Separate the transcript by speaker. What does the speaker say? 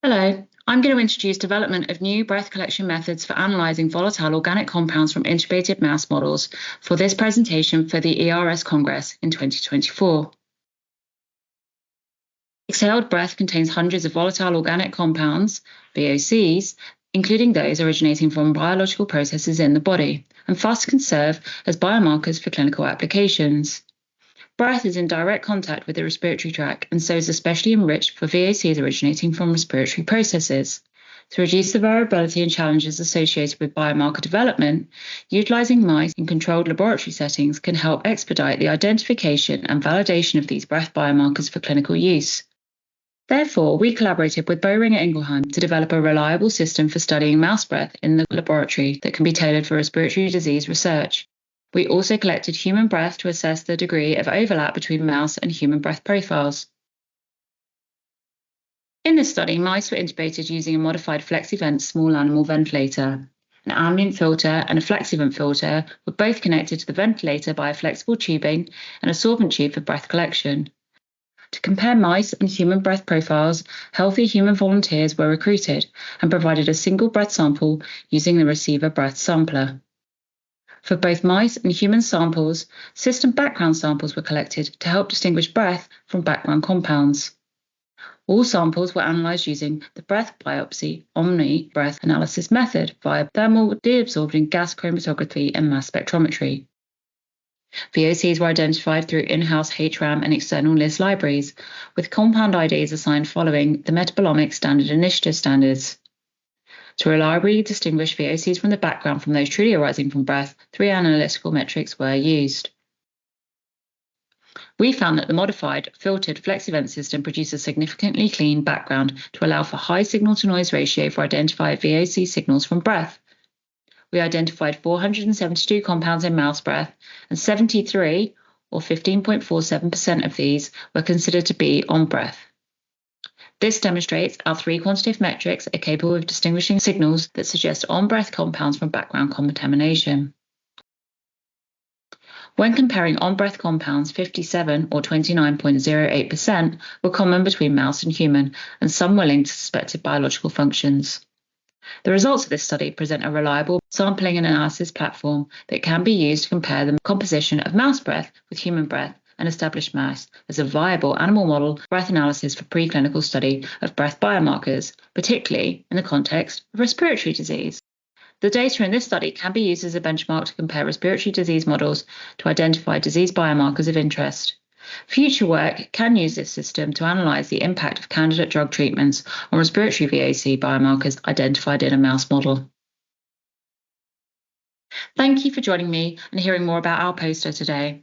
Speaker 1: Hello, I'm going to introduce development of new breath collection methods for analysing volatile organic compounds from intubated mouse models for this presentation for the ERS Congress in 2024. Exhaled breath contains hundreds of volatile organic compounds, VOCs, including those originating from biological processes in the body, and thus can serve as biomarkers for clinical applications. Breath is in direct contact with the respiratory tract and so is especially enriched for VOCs originating from respiratory processes. To reduce the variability and challenges associated with biomarker development, utilising mice in controlled laboratory settings can help expedite the identification and validation of these breath biomarkers for clinical use. Therefore, we collaborated with Boehringer Ingelheim to develop a reliable system for studying mouse breath in the laboratory that can be tailored for respiratory disease research. We also collected human breath to assess the degree of overlap between mouse and human breath profiles. In this study, mice were intubated using a modified FlexEvent small animal ventilator. An ambient filter and a FlexEvent filter were both connected to the ventilator by a flexible tubing and a sorbent tube for breath collection. To compare mice and human breath profiles, healthy human volunteers were recruited and provided a single breath sample using the receiver breath sampler. For both mice and human samples, system background samples were collected to help distinguish breath from background compounds. All samples were analysed using the breath biopsy omni breath analysis method via thermal deabsorption gas chromatography and mass spectrometry. VOCs were identified through in-house HRAM and external LIS libraries, with compound IDs assigned following the Metabolomics Standard Initiative standards. To reliably distinguish VOCs from the background from those truly arising from breath, 3 analytical metrics were used. We found that the modified, filtered FlexEvent system produced a significantly clean background to allow for high signal-to-noise ratio for identified VOC signals from breath. We identified 472 compounds in mouse breath, and 73, or 15.47% of these, were considered to be on breath. This demonstrates our 3 quantitative metrics are capable of distinguishing signals that suggest on-breath compounds from background contamination. When comparing on-breath compounds, 57 or 29.08% were common between mouse and human, and some were linked to suspected biological functions. The results of this study present a reliable sampling and analysis platform that can be used to compare the composition of mouse breath with human breath and establish mice as a viable animal model breath analysis for preclinical study of breath biomarkers, particularly in the context of respiratory disease. The data in this study can be used as a benchmark to compare respiratory disease models to identify disease biomarkers of interest. Future work can use this system to analyse the impact of candidate drug treatments on respiratory VOC biomarkers identified in a mouse model. Thank you for joining me and hearing more about our poster today.